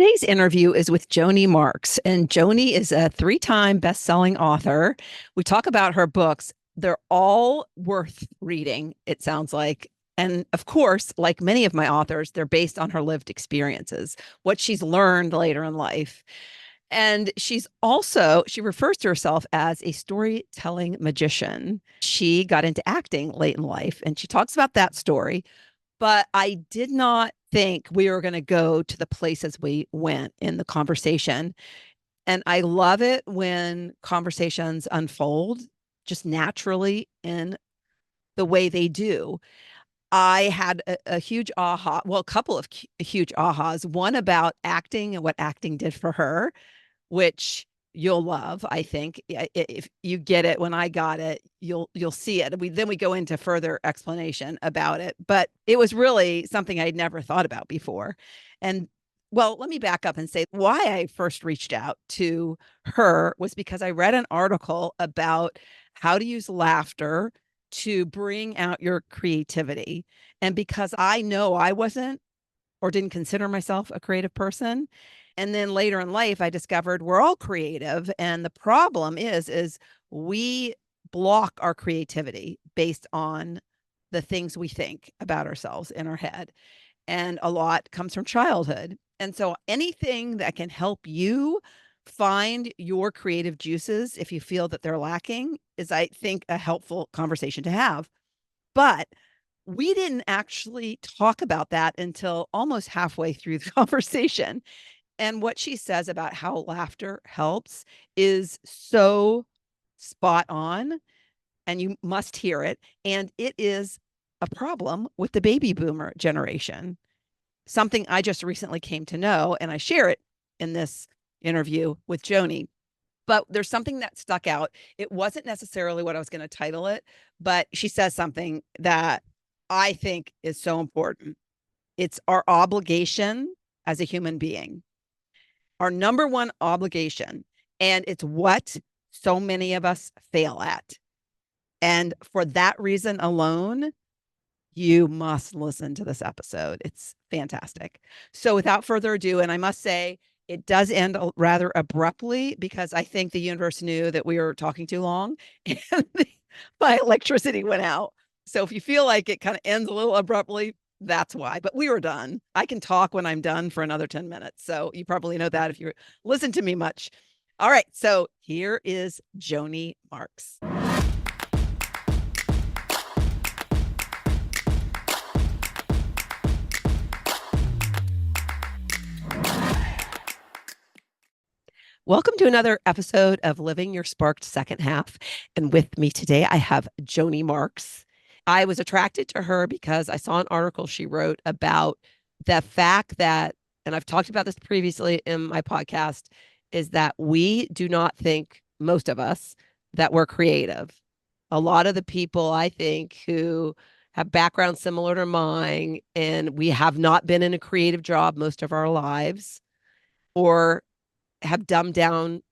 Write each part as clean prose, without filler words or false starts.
Today's interview is with Joanie Marx, and Joanie is a three-time best-selling author. We talk about her books. They're all worth reading, it sounds like. And of course, like many of my authors, they're based on her lived experiences, what she's learned later in life. And she refers to herself as a storytelling magician. She got into acting late in life, and she talks about that story. But I did not think we were going to go to the places we went in the conversation. And I love it when conversations unfold just naturally in the way they do. I had a huge aha, well, a couple of huge ahas, one about acting and what acting did for her, which you'll love, I think. If you get it when I got it, you'll see it. We go into further explanation about it, but it was really something I'd never thought about before. And well, let me back up and say why I first reached out to her was because I read an article about how to use laughter to bring out your creativity. And because I know I wasn't or didn't consider myself a creative person. And then later in life, I discovered we're all creative. And the problem is we block our creativity based on the things we think about ourselves in our head. And a lot comes from childhood. And so anything that can help you find your creative juices, if you feel that they're lacking, is, I think, a helpful conversation to have. But we didn't actually talk about that until almost halfway through the conversation. And what she says about how laughter helps is so spot on, and you must hear it. And it is a problem with the baby boomer generation, something I just recently came to know, and I share it in this interview with Joanie. But there's something that stuck out. It wasn't necessarily what I was going to title it, but she says something that I think is so important. It's our obligation as a human being, our number one obligation. And it's what so many of us fail at. And for that reason alone, you must listen to this episode. It's fantastic. So without further ado, and I must say, it does end rather abruptly because I think the universe knew that we were talking too long and my electricity went out. So if you feel like it kind of ends a little abruptly, that's why. But we were done. I can talk when I'm done for another 10 minutes. So you probably know that if you listen to me much. All right. So here is Joanie Marx. Welcome to another episode of Living Your Sparked Second Half. And with me today, I have Joanie Marx. I was attracted to her because I saw an article she wrote about the fact that, and I've talked about this previously in my podcast, is that we do not think, most of us, that we're creative. A lot of the people, I think, who have backgrounds similar to mine, and we have not been in a creative job most of our lives, or have dumbed down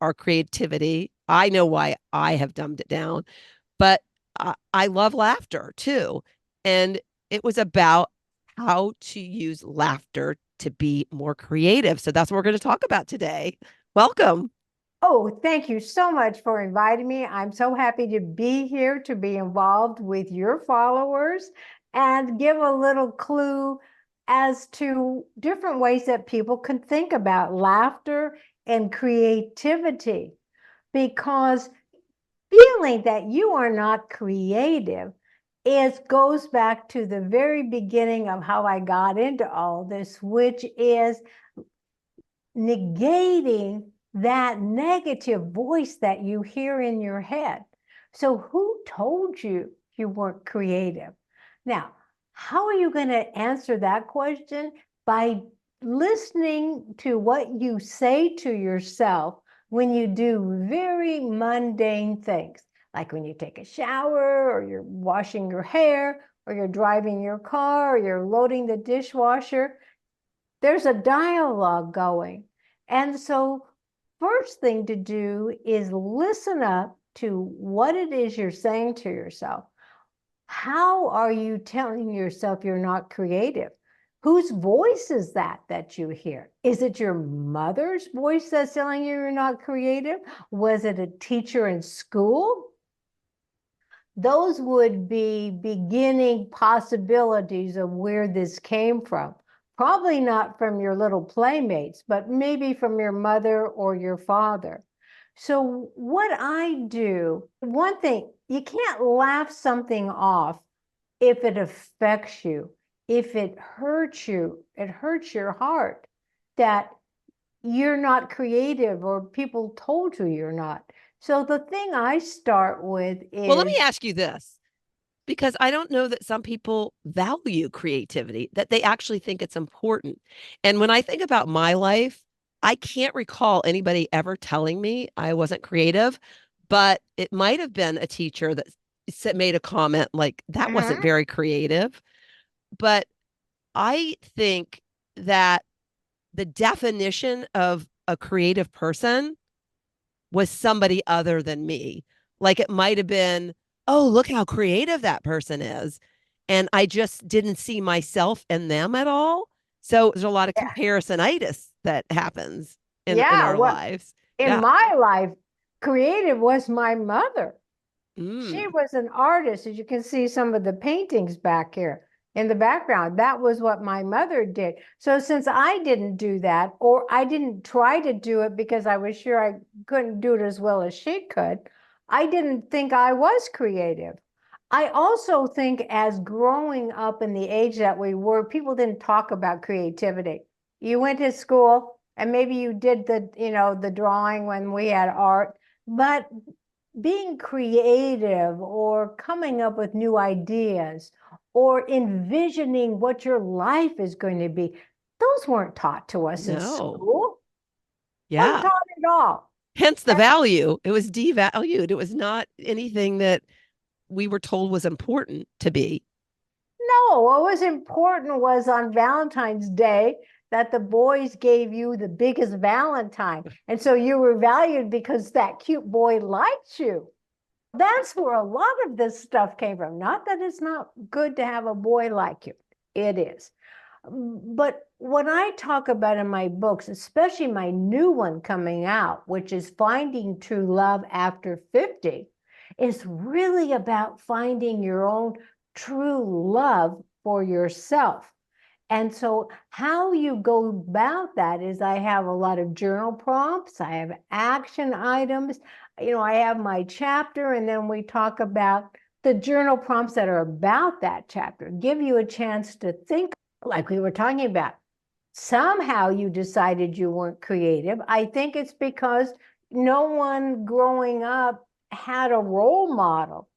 our creativity. I know why I have dumbed it down, but I love laughter too. And it was about how to use laughter to be more creative. So that's what we're going to talk about today. Welcome. Oh, thank you so much for inviting me. I'm so happy to be here, to be involved with your followers and give a little clue as to different ways that people can think about laughter and creativity. Because feeling that you are not creative goes back to the very beginning of how I got into all this, which is negating that negative voice that you hear in your head. So who told you you weren't creative? Now, how are you going to answer that question? By listening to what you say to yourself when you do very mundane things, like when you take a shower, or you're washing your hair, or you're driving your car, or you're loading the dishwasher. There's a dialogue going. And so first thing to do is listen up to what it is you're saying to yourself. How are you telling yourself you're not creative? Whose voice is that you hear? Is it your mother's voice that's telling you you're not creative? Was it a teacher in school? Those would be beginning possibilities of where this came from. Probably not from your little playmates, but maybe from your mother or your father. So what I do, one thing, you can't laugh something off if it affects you, if it hurts you, it hurts your heart that you're not creative or people told you you're not. So the thing I start with Well, let me is, ask you this, because I don't know that some people value creativity, that they actually think it's important. And when I think about my life, I can't recall anybody ever telling me I wasn't creative, but it might have been a teacher that made a comment like that wasn't Mhm. very creative. But I think that the definition of a creative person was somebody other than me. Like it might have been, oh, look how creative that person is. And I just didn't see myself in them at all. So there's a lot of Yeah. comparisonitis that happens in Yeah, our well, lives. in Yeah. my life, creative was my mother. She Mm. was an artist, as you can see some of the paintings back here in the background. That was what my mother did. So since I didn't do that, or I didn't try to do it because I was sure I couldn't do it as well as she could, I didn't think I was creative. I also think as growing up in the age that we were, people didn't talk about creativity. You went to school and maybe you did the drawing when we had art, but being creative or coming up with new ideas or envisioning what your life is going to be, those weren't taught to us in No. school. Wasn't Yeah. taught at all. Hence the value. It was devalued. It was not anything that we were told was important to be. No, what was important was on Valentine's Day that the boys gave you the biggest Valentine. And so you were valued because that cute boy liked you. That's where a lot of this stuff came from. Not that it's not good to have a boy like you, it is. But what I talk about in my books, especially my new one coming out, which is Finding True Love After 50, is really about finding your own true love for yourself. And so, how you go about that is I have a lot of journal prompts, I have action items, I have my chapter, and then we talk about the journal prompts that are about that chapter, give you a chance to think, like we were talking about. Somehow you decided you weren't creative. I think it's because no one growing up had a role model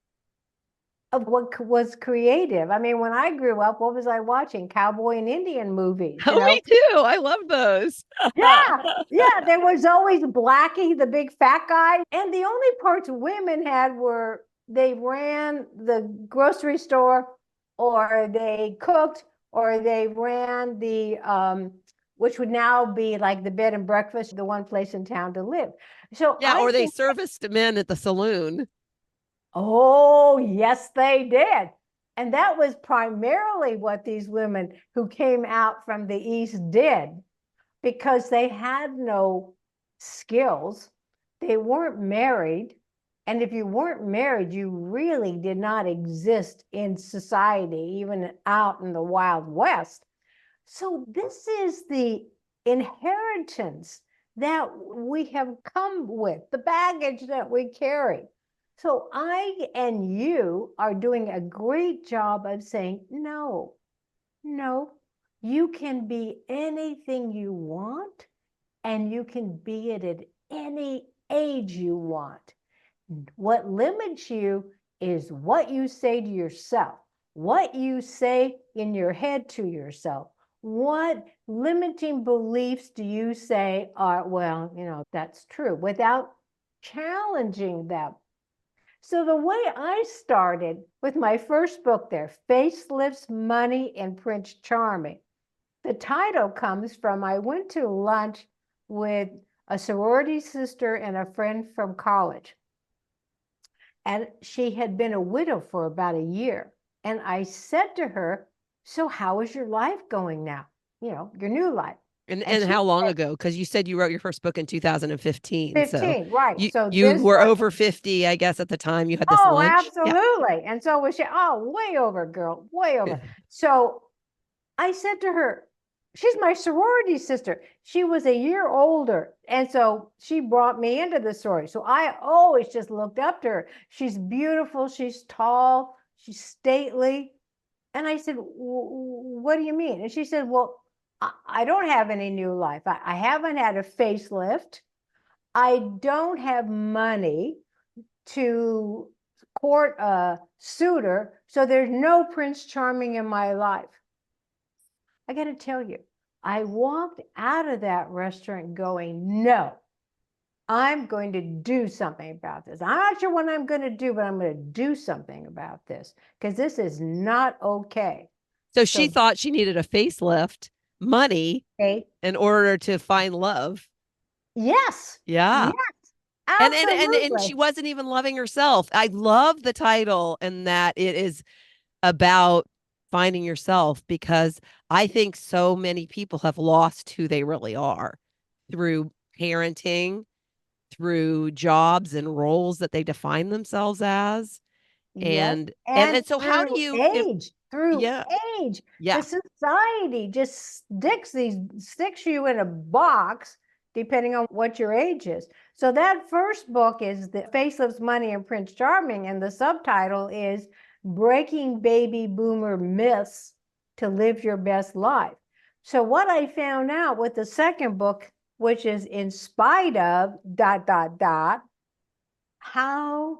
of what was creative. I mean, when I grew up, what was I watching? Cowboy and Indian movies, Oh, me too. I love those. Yeah, yeah, there was always Blackie, the big fat guy. And the only parts women had were they ran the grocery store, or they cooked, or they ran which would now be like the bed and breakfast, the one place in town to live. So Yeah, I or they think, serviced men at the saloon. oh, yes, they did. And that was primarily what these women who came out from the East did, because they had no skills. They weren't married. And if you weren't married, you really did not exist in society, even out in the Wild West. So, this is the inheritance that we have come with, the baggage that we carry. So, I and you are doing a great job of saying, no, no, you can be anything you want, and you can be it at any age you want. What limits you is what you say to yourself, what you say in your head to yourself. What limiting beliefs do you say are, well, that's true, without challenging them? So the way I started with my first book there, Facelifts, Money, and Prince Charming, the title comes from, I went to lunch with a sorority sister and a friend from college. And she had been a widow for about a year. And I said to her, so how is your life going now? Your new life. And And she how long said, ago? Because you said you wrote your first book in 2015. So 15, right. you So you this were was, over 50, I guess, at the time you had this oh, lunch. Yeah. absolutely. And so was she, oh, way over, girl, way over. So I said to her, she's my sorority sister. She was a year older. And so she brought me into the story. So I always just looked up to her. She's beautiful. She's tall. She's stately. And I said, what do you mean? And she said, well, I don't have any new life. I haven't had a facelift. I don't have money to court a suitor. So there's no Prince Charming in my life. I got to tell you, I walked out of that restaurant going, no, I'm going to do something about this. I'm not sure what I'm going to do, but I'm going to do something about this because this is not okay. So she So, thought she needed a facelift, money okay, in order to find love. yes, Yeah. yes, And absolutely. she wasn't even loving herself. I love the title and that it is about finding yourself, because I think so many people have lost who they really are through parenting, through jobs and roles that they define themselves as. Yes. And And so how do through you if age, through yeah, age, the yeah. society just sticks you in a box depending on what your age is. So that first book is The Facelifts, Money, and Prince Charming, and the subtitle is Breaking Baby Boomer Myths to Live Your Best Life. So what I found out with the second book, which is In Spite of dot dot dot, how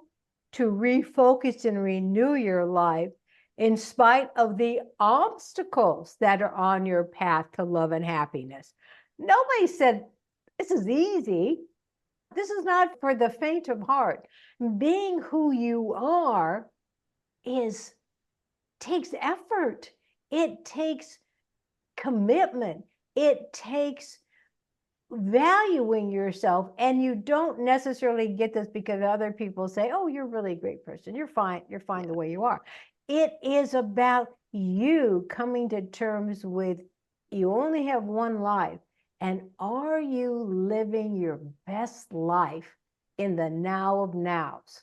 to refocus and renew your life in spite of the obstacles that are on your path to love and happiness. Nobody said this is easy. This is not for the faint of heart. Being who you are is takes effort. It takes commitment. It takes valuing yourself, and you don't necessarily get this because other people say, oh, you're really a great person, you're fine the way you are. It is about you coming to terms with you only have one life, and are you living your best life in the now of nows?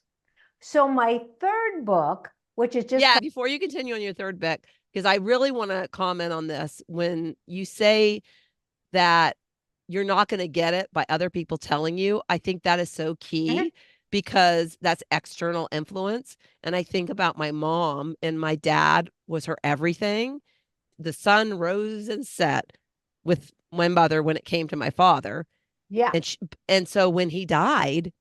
So my third book, which is just Yeah, before you continue on your third book, because I really want to comment on this. When you say that you're not going to get it by other people telling you, I think that is so key, because that's external influence. And I think about my mom, and my dad was her everything. The sun rose and set with my mother when it came to my father. yeah, And so when he died,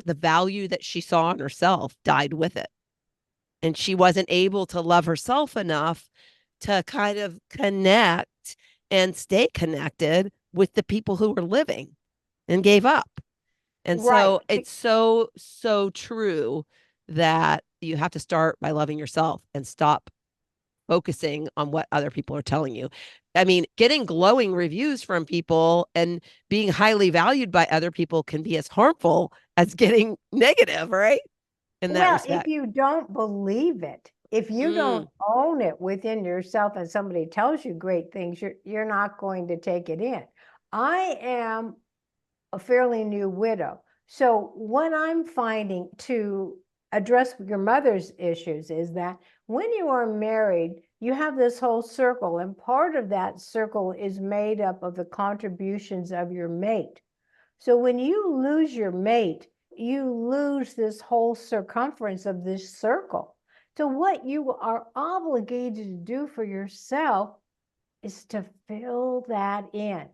the value that she saw in herself died with it. And she wasn't able to love herself enough to kind of connect and stay connected with the people who were living, and gave up. And right. so it's so, so true that you have to start by loving yourself and stop focusing on what other people are telling you. I mean, getting glowing reviews from people and being highly valued by other people can be as harmful as getting negative, right? In that Well, if respect. you don't believe it, if you don't Mm. own it within yourself and somebody tells you great things, you're not going to take it in. I am a fairly new widow. So what I'm finding to address your mother's issues is that when you are married, you have this whole circle, and part of that circle is made up of the contributions of your mate. So when you lose your mate, you lose this whole circumference of this circle. So what you are obligated to do for yourself is to fill that in.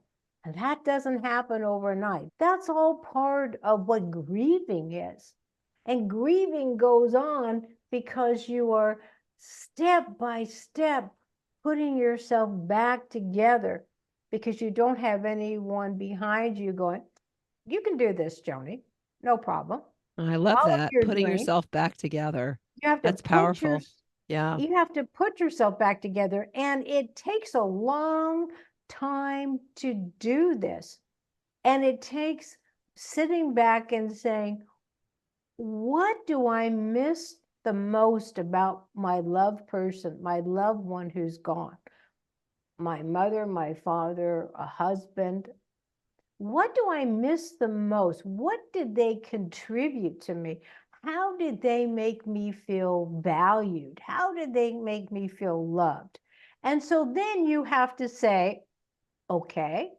And that doesn't happen overnight. That's all part of what grieving is. And grieving goes on because you are step by step putting yourself back together because you don't have anyone behind you going, you can do this, Joanie. No problem. I love Follow that. your Putting dream. yourself back together. You have to That's put your powerful. Yeah. you have to put yourself back together, and it takes a long time to do this. And it takes sitting back and saying, what do I miss the most about my loved person, my loved one who's gone? My mother, my father, a husband. What do I miss the most? What did they contribute to me? How did they make me feel valued? How did they make me feel loved? And so then you have to say, okay,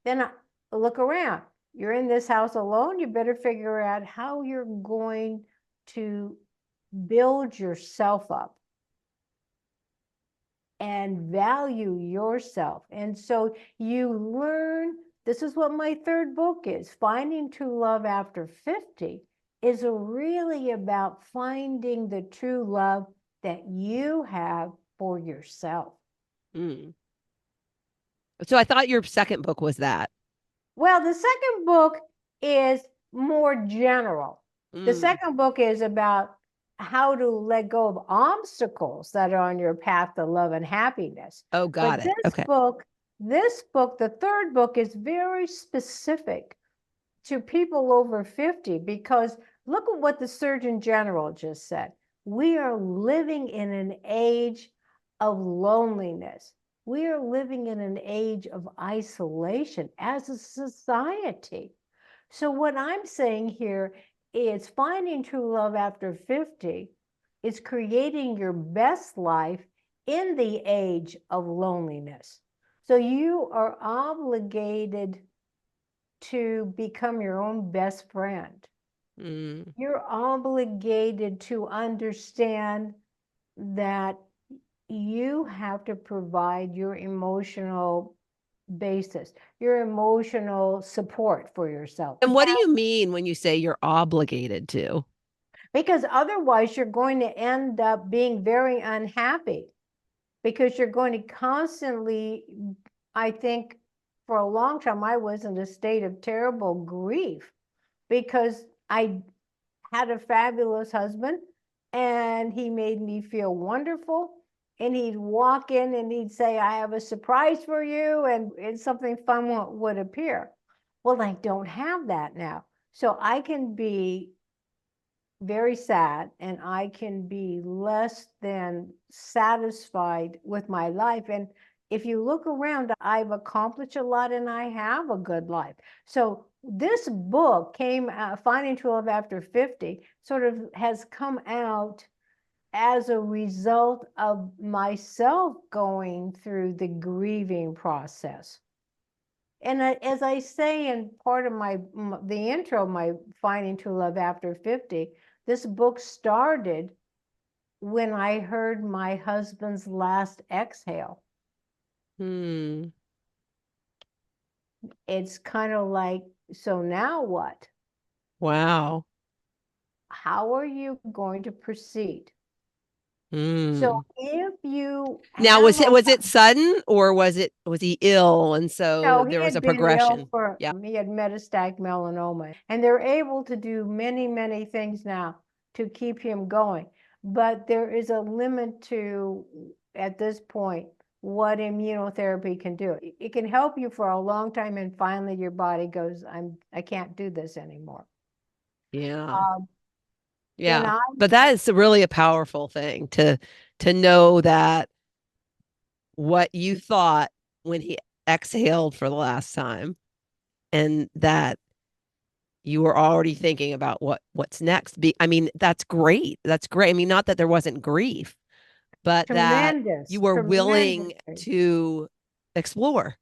then look around. You're in this house alone. You better figure out how you're going to build yourself up and value yourself. And so you learn, this is what my third book is, Finding True Love After 50, is really about finding the true love that you have for yourself. Mm. So I thought your second book was that. Well, the second book is more general. The second book is about how to let go of obstacles that are on your path to love and happiness. Oh, But got it. Okay. this book, the third book, is very specific to people over 50, because look at what the Surgeon General just said. We are living in an age of loneliness. We are living in an age of isolation as a society. So what I'm saying here is finding true love after 50 is creating your best life in the age of loneliness. So you are obligated to become your own best friend. You're obligated to understand that you have to provide your emotional basis, your emotional support for yourself. And what do you mean when you say you're obligated to? Because otherwise, you're going to end up being very unhappy, because you're going to constantly, I think for a long time, I was in a state of terrible grief because I had a fabulous husband and he made me feel wonderful. And he'd walk in and he'd say, I have a surprise for you, and something fun would appear. Well, I don't have that now. So I can be very sad and I can be less than satisfied with my life. And if you look around, I've accomplished a lot and I have a good life. So this book came out, Finding True Love After 50, sort of has come out as a result of myself going through the grieving process. And as I say in part of the intro, my Finding True Love After 50, this book started when I heard my husband's last exhale. It's kind of like, so now what? Wow. How are you going to proceed? So if you Now, have was it sudden, or was he ill and so no, there he was had a been ill progression? for, Yeah. he had metastatic melanoma, and they're able to do many, many things now to keep him going. But there is a limit to, at this point, what immunotherapy can do. It can help you for a long time, and finally your body goes, I can't do this anymore. Yeah. Um, then Yeah. But that is really a powerful thing to know that what you thought when he exhaled for the last time, and that you were already thinking about what's next. I mean, that's great. That's great. I mean, not that there wasn't grief, but that tremendous, you were willing tremendous. to explore.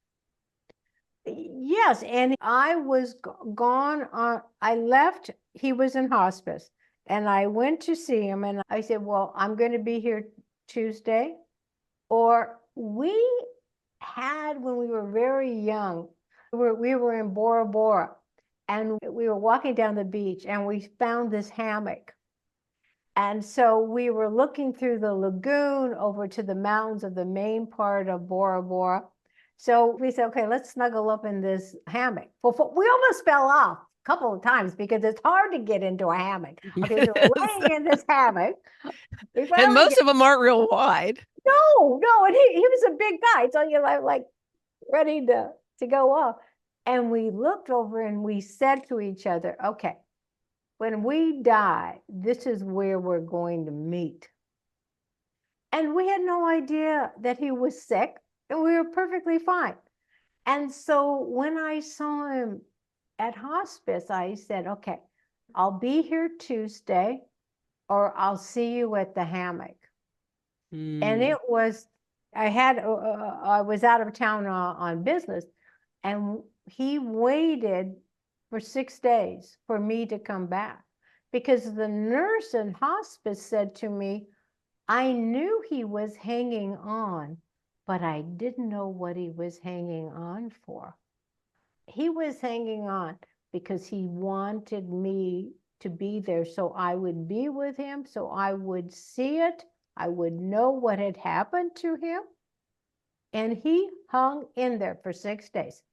Yes, and I was gone on, I left, he was in hospice, and I went to see him, and I said, well, I'm going to be here Tuesday. Or we had, when we were very young, we were in Bora Bora, and we were walking down the beach, and we found this hammock. And so we were looking through the lagoon over to the mountains of the main part of Bora Bora. So we said, okay, let's snuggle up in this hammock. Well, we almost fell off a couple of times because it's hard to get into a hammock. Okay, so we're laying in this hammock. We And finally most get, of them aren't real wide. no, and he was a big guy. So you're like ready to go off. And we looked over and we said to each other, okay, when we die, this is where we're going to meet. And we had no idea that he was sick, and we were perfectly fine. And so when I saw him at hospice, I said, okay, I'll be here Tuesday, or I'll see you at the hammock. And Mm. it was, I was out of town on business, and he waited for 6 days for me to come back, because the nurse in hospice said to me, I knew he was hanging on, but I didn't know what he was hanging on for. He was hanging on because he wanted me to be there so I would be with him, so I would see it, I would know what had happened to him. And he hung in there for 6 days.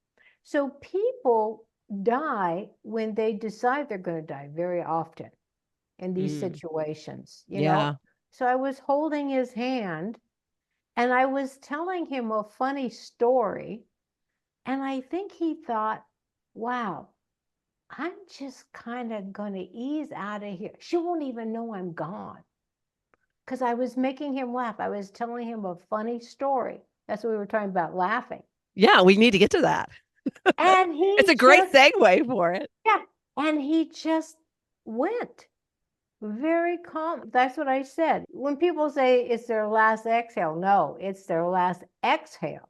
So people die when they decide they're going to die very often in these Mm. situations, Yeah. So I was holding his hand and I was telling him a funny story. And I think he thought, wow, I'm just kind of going to ease out of here. She won't even know I'm gone. Because I was making him laugh. I was telling him a funny story. That's what we were talking about, laughing. Yeah, we need to get to that. And It's he a great just, segue for it. yeah, and he just went very calm. That's what I said. When people say it's their last exhale, no, it's their last exhale.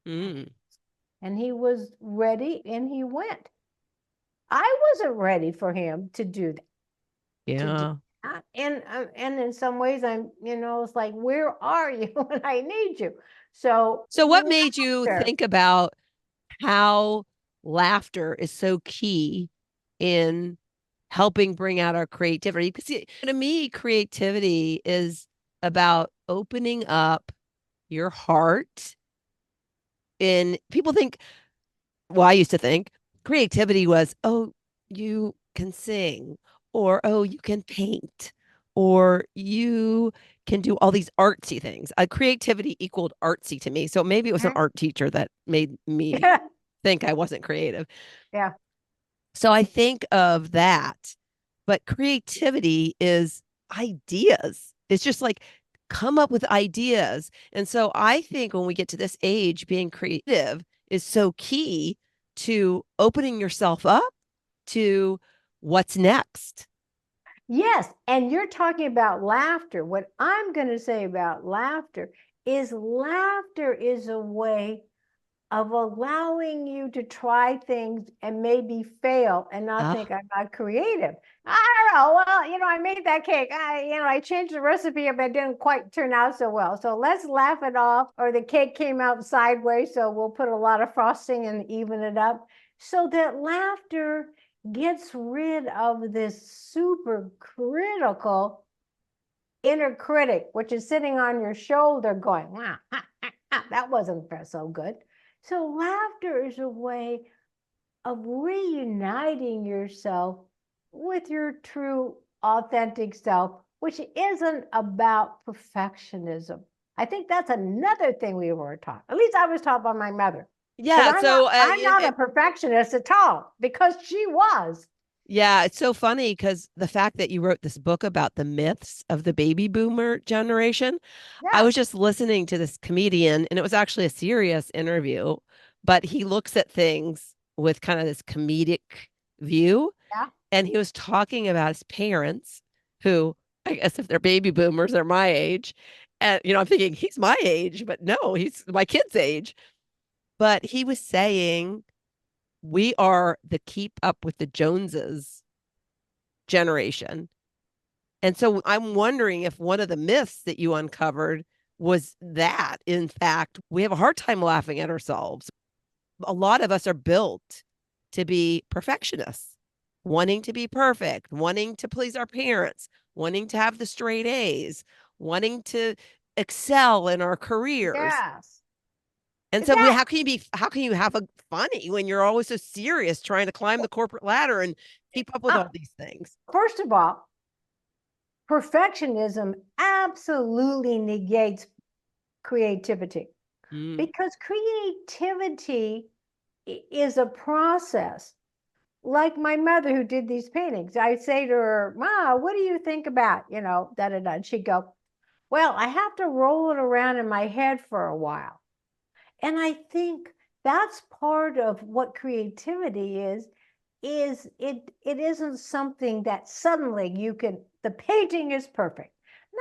Mm. And he was ready and he went. I wasn't ready for him to do that. To do Yeah. that. And in some ways, it's like, where are you when I need you? So So what made you laughter. think about how laughter is so key in helping bring out our creativity? Because to me, creativity is about opening up your heart. And people think, well, I used to think creativity was, oh, you can sing, or oh, you can paint, or you can do all these artsy things. Creativity equaled artsy to me. So maybe it was an Mhm. art teacher that made me Yeah, think I wasn't creative. yeah. So I think of that. But creativity is ideas. It's just like come up with ideas. And so I think when we get to this age, being creative is so key to opening yourself up to what's next. Yes, and you're talking about laughter. What I'm going to say about laughter is a way of allowing you to try things and maybe fail and not Oh, think I'm not creative. I don't know. Well, I made that cake. I changed the recipe, but it didn't quite turn out so well. So let's laugh it off. Or the cake came out sideways, so we'll put a lot of frosting and even it up. So that laughter gets rid of this super critical inner critic, which is sitting on your shoulder going, wow, that wasn't so good. So laughter is a way of reuniting yourself with your true, authentic self, which isn't about perfectionism. I think that's another thing we were taught. At least I was taught by my mother. Because yeah. I'm not, So, I'm not a perfectionist at all, because she was. yeah, it's so funny because the fact that you wrote this book about the myths of the baby boomer generation, I Yeah, was just listening to this comedian, and it was actually a serious interview, but he looks at things with kind of this comedic view. yeah, And he was talking about his parents, who I guess if they're baby boomers, they're my age. And, I'm thinking he's my age, but no, he's my kid's age. But he was saying, we are the keep up with the Joneses generation. And so I'm wondering if one of the myths that you uncovered was that, in fact, we have a hard time laughing at ourselves. A lot of us are built to be perfectionists, wanting to be perfect, wanting to please our parents, wanting to have the straight A's, wanting to excel in our careers. yes. And so That, how can you have a funny when you're always so serious trying to climb the corporate ladder and keep up with uh, all these things? first of all, perfectionism absolutely negates creativity, Mm. because creativity is a process. like my mother who did these paintings. I'd say to her, Ma, what do you think about, da da da. And she'd go, well, I have to roll it around in my head for a while. And I think that's part of what creativity is it isn't something that suddenly the painting is perfect.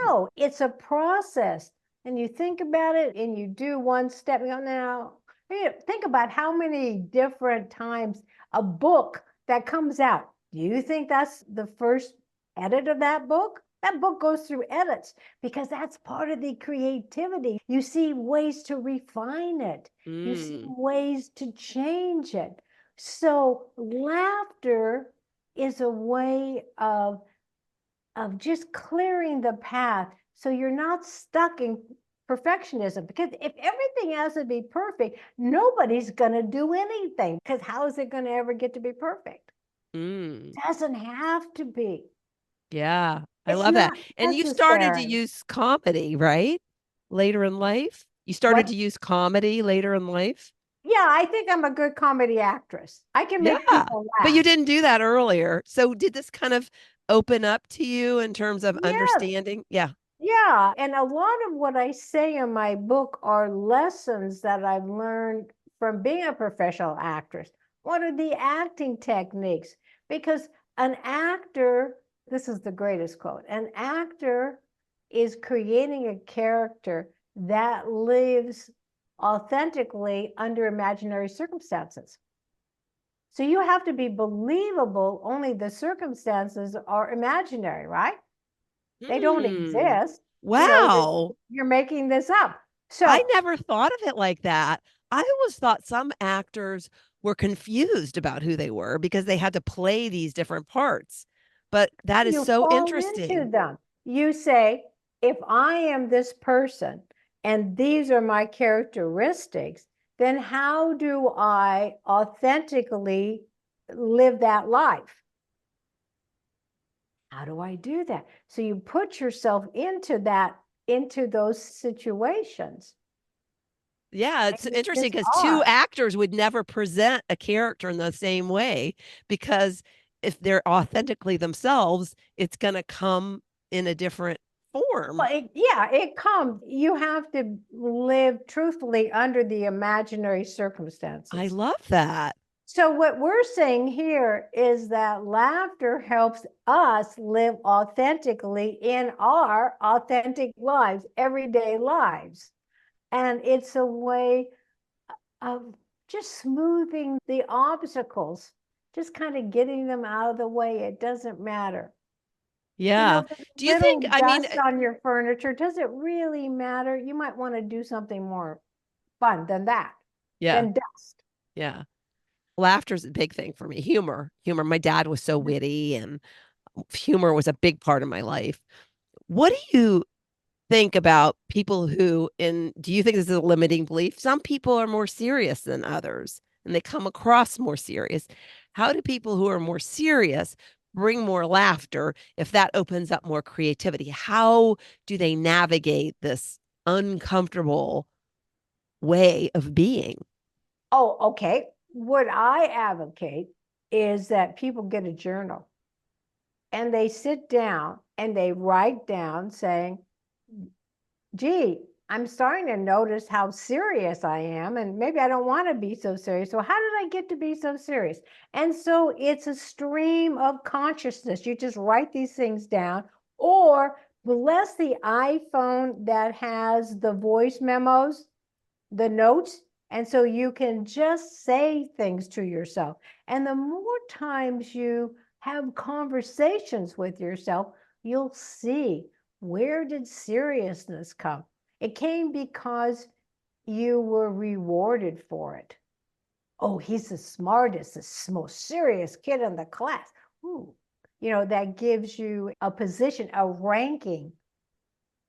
No, it's a process. And you think about it and you do one step, you go, now, think about how many different times a book that comes out. Do you think that's the first edit of that book? That book goes through edits because that's part of the creativity. You see ways to refine it. You see Mm. ways to change it. So laughter is a way of just clearing the path so you're not stuck in perfectionism. Because if everything has to be perfect, nobody's going to do anything. Because how is it going to ever get to be perfect? Mm. It doesn't have to be. Yeah, I It's love that. not And you started to necessary. use comedy, right? Later in life? You started What? to use comedy later in life? Yeah, I think I'm a good comedy actress. I can make Yeah. people But you laugh. didn't do that earlier. So did this kind of open up to you in terms of Yes. understanding? Yeah. Yeah, and a lot of what I say in my book are lessons that I've learned from being a professional actress. What are the acting techniques? Because an actor, this is the greatest quote, an actor is creating a character that lives authentically under imaginary circumstances. So you have to be believable, only the circumstances are imaginary, right? They don't Hmm. exist. Wow. You're making this up. I So never thought of it like that. I always thought some actors were confused about who they were because they had to play these different parts. But that is you so fall into interesting. them. You say, if I am this person and these are my characteristics, then how do I authentically live that life? How do I do that? So you put yourself into those situations. Yeah, And it's you interesting just because two are. actors would never present a character in the same way because if they're authentically themselves, it's going to come in a different form. Well, yeah, it comes. You have to live truthfully under the imaginary I circumstances. love that. So, what we're saying here is that laughter helps us live authentically in our authentic lives, everyday lives. And it's a way of just smoothing the obstacles, just kind of getting them out of the way. It doesn't matter. Yeah. The Do you think, little I mean, dust on your furniture, does it really matter? You might want to do something more fun than that, yeah, than dust. yeah. Laughter's a big thing for me. Humor. Humor. My dad was so witty and humor was a big part of my life. What do you think about people who in do you think this is a limiting belief? Some people are more serious than others and they come across more serious. How do people who are more serious bring more laughter if that opens up more creativity? How do they navigate this uncomfortable way of being? Oh, okay. What I advocate is that people get a journal and they sit down and they write down saying, gee, I'm starting to notice how serious I am, and maybe I don't want to be so serious. So, how did I get to be so serious? And so, it's a stream of consciousness. You just write these things down, or bless the iPhone that has the voice memos, the notes. And so you can just say things to yourself. And the more times you have conversations with yourself, you'll see, where did seriousness come? It came because you were rewarded for it. Oh, he's the smartest, the most serious kid in the class. Ooh, that gives you a position, a ranking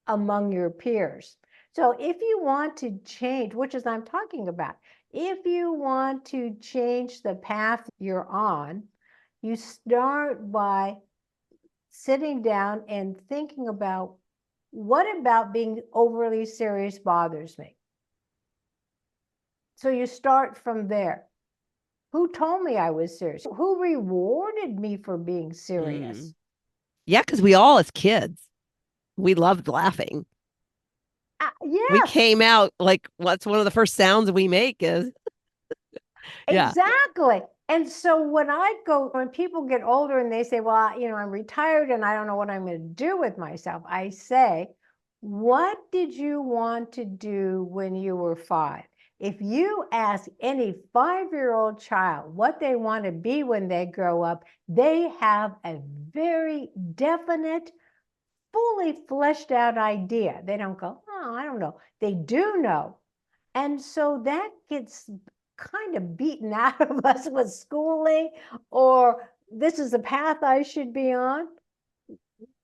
among your peers. So if you want to change, which is I'm talking about, if you want to change the path you're on, you start by sitting down and thinking about, what about being overly serious bothers me? So you start from there. Who told me I was serious? Who rewarded me for being Mm. serious? Yeah, because we all, as kids, we loved laughing. We Yes, came out like what's one of the first sounds we make is, yeah. exactly. And so when people get older and they say, well, I'm retired and I don't know what I'm going to do with myself, I say, what did you want to do when you were 5? If you ask any 5-year-old child what they want to be when they grow up, they have a very definite, fully fleshed out idea. They don't go, oh, I don't know. They do know. And so that gets kind of beaten out of us with schooling, or this is the path I should be on.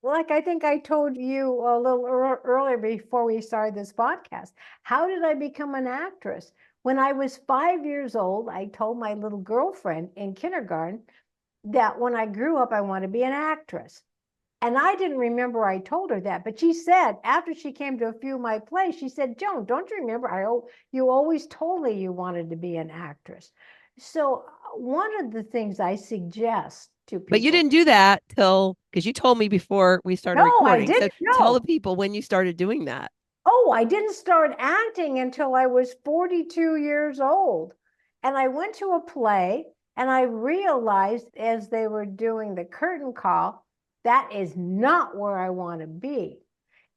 Like I think I told you a little earlier before we started this podcast, how did I become an actress? When I was 5 years old, I told my little girlfriend in kindergarten that when I grew up, I want to be an actress. And I didn't remember I told her that, but she said, after she came to a few of my plays, she said, Joan, don't you remember? You always told me you wanted to be an actress. So one of the things I suggest to But you people, didn't do that till because you told me before we started no, I recording. So didn't tell the know. people when you started doing that. Oh, I didn't start acting until I was 42 years old. And I went to a play and I realized as they were doing the curtain call, that is not where I want to be.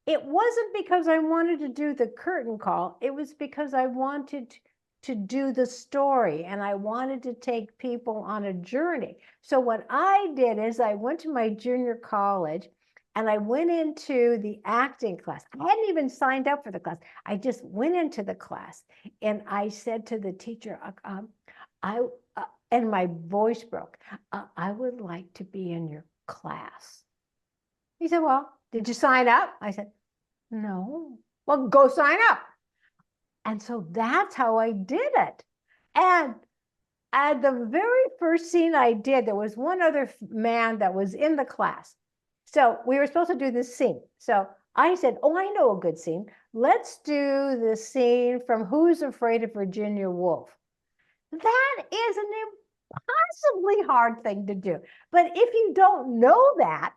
It wasn't because I wanted to do the curtain call. It was because I wanted to do the story and I wanted to take people on a journey. So what I did is I went to my junior college and I went into the acting class. I hadn't even signed up for the class. I just went into the class and I said to the teacher, I, and my voice broke, I would like to be in your class. He said, well, did you sign up? I said, no. Well, go sign up. And so that's how I did it. And at the very first scene I did, there was one other man that was in the class. So we were supposed to do this scene. So I said, oh, I know a good scene. Let's do the scene from Who's Afraid of Virginia Woolf. That is an impossibly hard thing to do. But if you don't know that,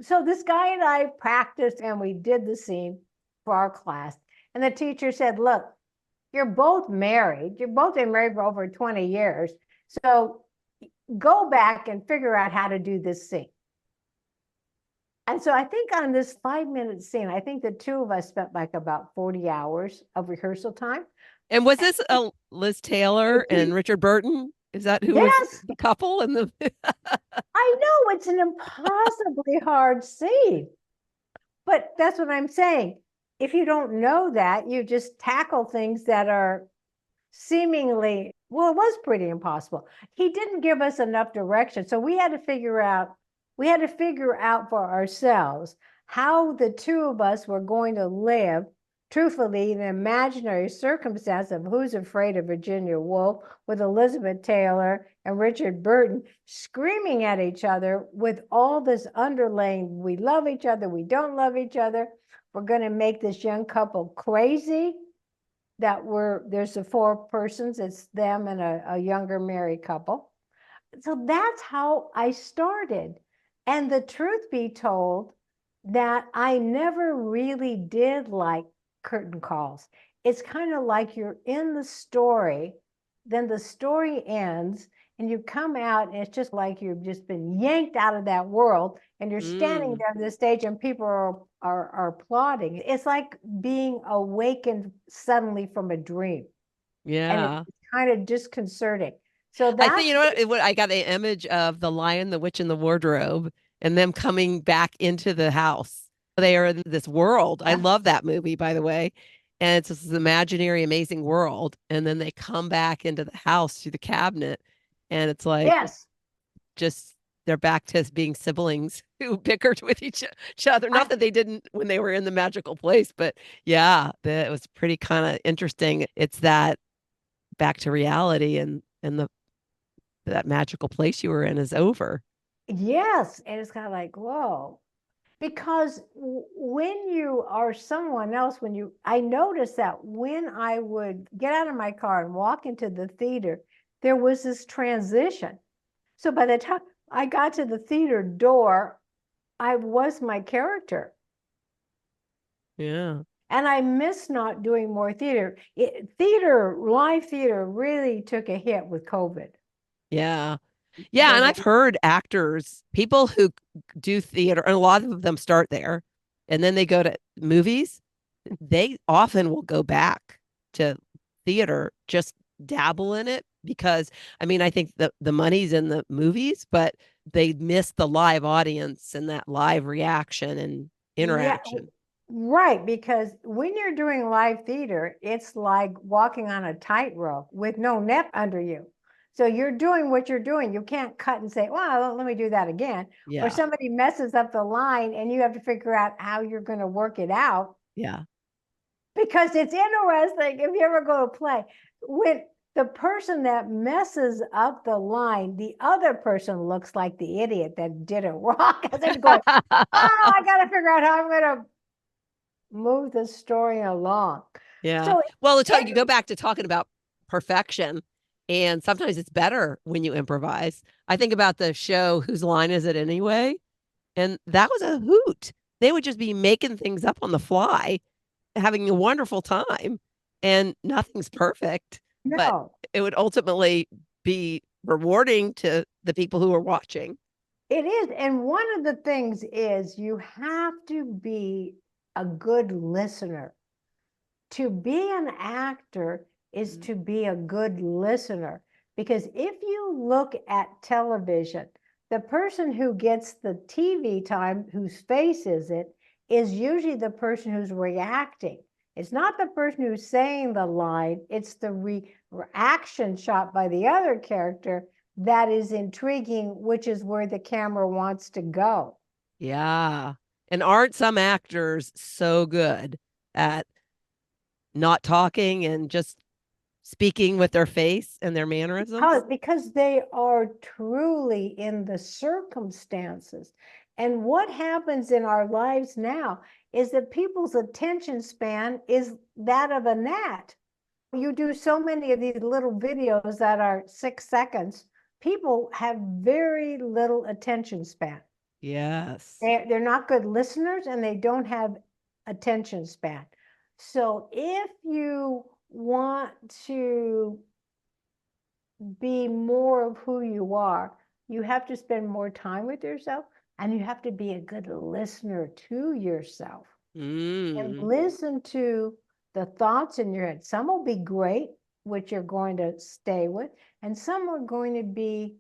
so this guy and I practiced and we did the scene for our class. And the teacher said, look, you're both married. You've both been married for over 20 years. So go back and figure out how to do this scene. And so I think on this 5-minute scene, I think the two of us spent like about 40 hours of rehearsal time. And was this Liz Taylor and Richard Burton? Is that who was Yes, the couple and the I know it's an impossibly hard scene, but that's what I'm saying. If you don't know that, you just tackle things that are seemingly, well, it was pretty impossible. He didn't give us enough direction. So we had to figure out for ourselves how the two of us were going to live truthfully in an imaginary circumstance of Who's Afraid of Virginia Woolf with Elizabeth Taylor and Richard Burton screaming at each other with all this underlaying, we love each other, we don't love each other. We're going to make this young couple crazy. There's the 4 persons, it's them and a younger married couple. So that's how I started. And the truth be told, that I never really did like curtain calls. It's kind of like you're in the story, then the story ends, and you come out, and it's just like you've just been yanked out of that world, and you're standing mm, there on the stage, and people are applauding. It's like being awakened suddenly from a dream, and it's yeah. kind of disconcerting. So I think that's you know what I got the image of the Lion, the Witch, and the Wardrobe, and them coming back into the house. They are in this world. I yeah. love that movie, by the way. And it's this imaginary, amazing world. And then they come back into the house through the cabinet, and it's like Yes. just they're back to being siblings who bickered with each other. Not I that they didn't when they were in the magical place, but yeah, it was pretty kind of interesting. It's that back to reality and the that magical place you were in is over. Yes, and it's kind of like, whoa. Because when you are someone else, I noticed that when I would get out of my car and walk into the theater, there was this transition. So by the time I got to the theater door, I was my character. Yeah. And I miss not doing more theater. Live theater really took a hit with COVID. Yeah. Yeah. There And were, I've heard actors, people who do theater, and a lot of them start there and then they go to movies. They often will go back to theater, just dabble in it because I mean, I think the money's in the movies, but they miss the live audience and that live reaction and yeah, interaction. right. Because when you're doing live theater, it's like walking on a tightrope with no net under you. So you're doing what you're doing. You can't cut and say, well, let me do that again. Or Yeah. somebody messes up the line and you have to figure out how you're going to work it out. Yeah. Because it's interesting if you ever go to play, when the person that messes up the line, the other person looks like the idiot that did it wrong. Because they're going, oh, I got to figure out how I'm going to move the story along. Yeah. So Well, you it, go back to talking about perfection, and sometimes it's better when you improvise. I think about the show Whose Line Is It Anyway? And that was a hoot. They would just be making things up on the fly, having a wonderful time, and nothing's perfect, but no, it would ultimately be rewarding to the people who are watching. it is. And one of the things is you have to be a good listener. To be an actor is Mm. to be a good listener. Because if you look at television, the person who gets the TV time, whose face is usually the person who's reacting. It's not the person who's saying the line, it's the reaction shot by the other character that is intriguing, which is where the camera wants to go. Yeah. And aren't some actors so good at not talking and just speaking with their face and their mannerisms? Because they are truly in the circumstances. And what happens in our lives now is that people's attention span is that of a gnat. You do so many of these little videos that are 6 seconds, people have very little attention span. Yes. They're not good listeners and they don't have attention span. So if you want to be more of who you are, you have to spend more time with yourself and you have to be a good listener to yourself and Mm. listen to the thoughts in your head. Some will be great, which you're going to stay with, and some are going to be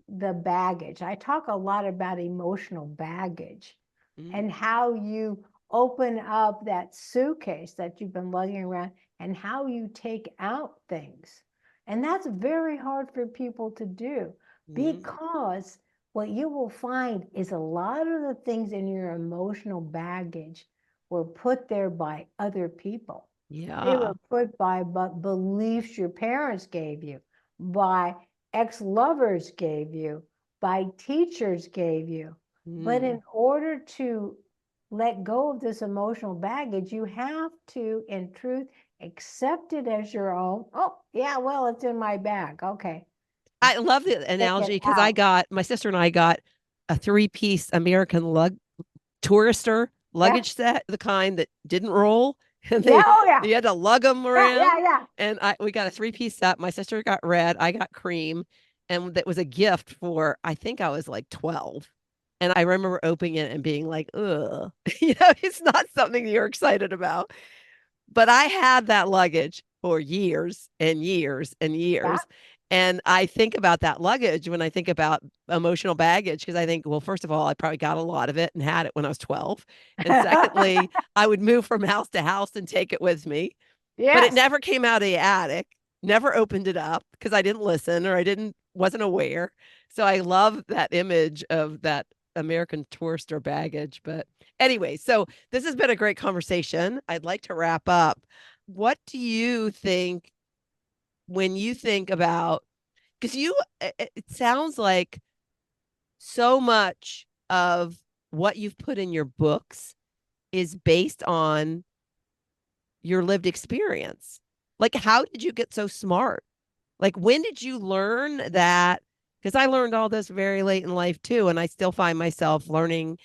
the baggage. I talk a lot about emotional baggage Mm. and how you open up that suitcase that you've been lugging around and how you take out things. And that's very hard for people to do Mm. because what you will find is a lot of the things in your emotional baggage were put there by other people. They Yeah. were put by beliefs your parents gave you, by ex-lovers gave you, by teachers gave you. But Mm. in order to let go of this emotional baggage, you have to, in truth, accept it as your own. Oh, yeah, well, it's in my bag. Okay. I love the Take it analogy because out. my sister and I got a three-piece American tourister Yeah. luggage set, the kind that didn't roll, and Yeah. Oh, yeah. you had to lug them Yeah. Yeah. around. Yeah. And we got a three-piece set. My sister got red, I got cream, and that was a gift for I think I was like 12. And I remember opening it and being like, ugh, it's not something you're excited about. But I had that luggage for years and years and Yeah. years. And I think about that luggage when I think about emotional baggage, because I think, well, first of all, I probably got a lot of it and had it when I was 12. And secondly, I would move from house to house and take it with me. But it Yes. never came out of the attic, never opened it up because I didn't listen or wasn't aware. So I love that image of that American tourister baggage. But anyway, so this has been a great conversation. I'd like to wrap up. What do you think when you think about, because it sounds like so much of what you've put in your books is based on your lived experience. Like, how did you get so smart? Like, when did you learn that? Because I learned all this very late in life too, and I still find myself learning.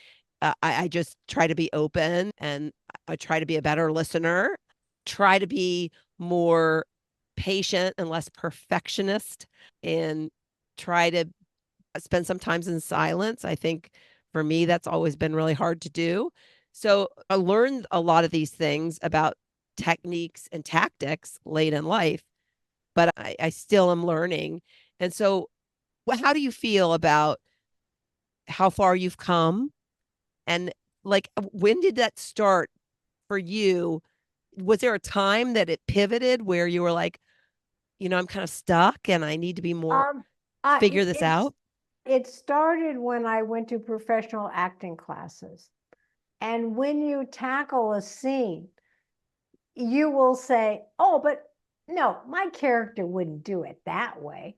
I just try to be open, and I try to be a better listener, try to be more patient and less perfectionist, and try to spend some times in silence. I think for me, that's always been really hard to do. So I learned a lot of these things about techniques and tactics late in life, but I still am learning. And so, how do you feel about how far you've come? And like, when did that start for you? Was there a time that it pivoted where you were like, I'm kind of stuck and I need to be more Um, figure this out? it started when I went to professional acting classes. And when you tackle a scene, you will say, oh, but no, my character wouldn't do it that way.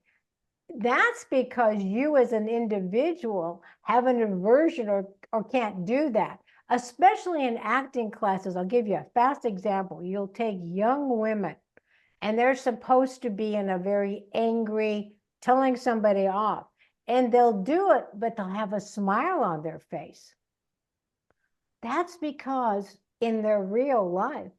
That's because you as an individual have an aversion or can't do that. Especially in acting classes, I'll give you a fast example. You'll take young women and they're supposed to be in a very angry, telling somebody off, and they'll do it, but they'll have a smile on their face. That's because in their real life,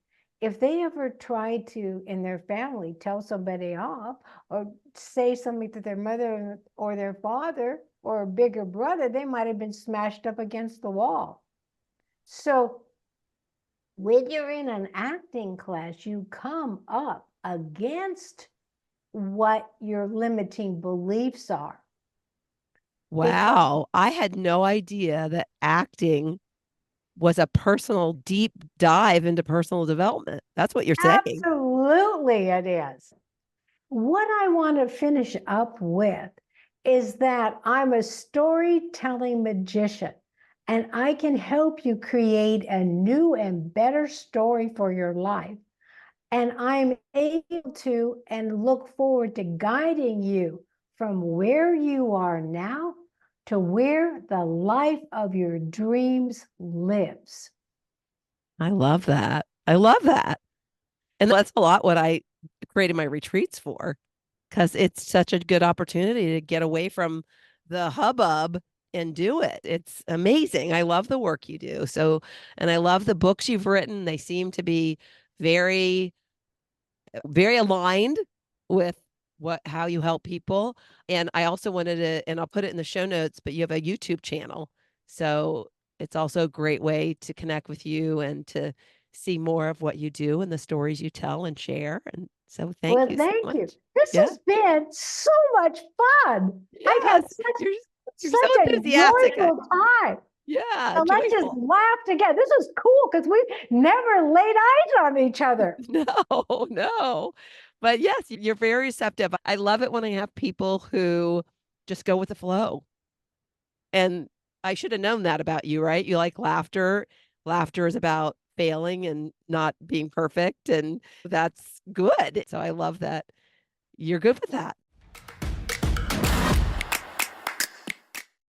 if they ever try to, in their family, tell somebody off or say something to their mother or their father or a bigger brother, they might have been smashed up against the wall. So when you're in an acting class, you come up against what your limiting beliefs are. Because Wow. I had no idea that acting was a personal deep dive into personal development. That's what you're saying. absolutely it is. What I want to finish up with is that I'm a storytelling magician and I can help you create a new and better story for your life. And I'm able to and look forward to guiding you from where you are now to where the life of your dreams lives. I love that. I love that. And that's a lot what I created my retreats for, because it's such a good opportunity to get away from the hubbub and do it. It's amazing. I love the work you do. So, and I love the books you've written. They seem to be very very aligned with how you help people. And I also wanted to, and I'll put it in the show notes, but you have a YouTube channel. So it's also a great way to connect with you and to see more of what you do and the stories you tell and share. And so thank Well, you so thank you. much. This Yeah. has been so much fun. I've had Yes. You're so such a enthusiastic. joyful time. Yeah, So let's just joyful. laugh together. This is cool because we've never laid eyes on each other. No, no. But yes, you're very receptive. I love it when I have people who just go with the flow. And I should have known that about you, right? You like laughter. Laughter is about failing and not being perfect, and that's good. So I love that you're good with that.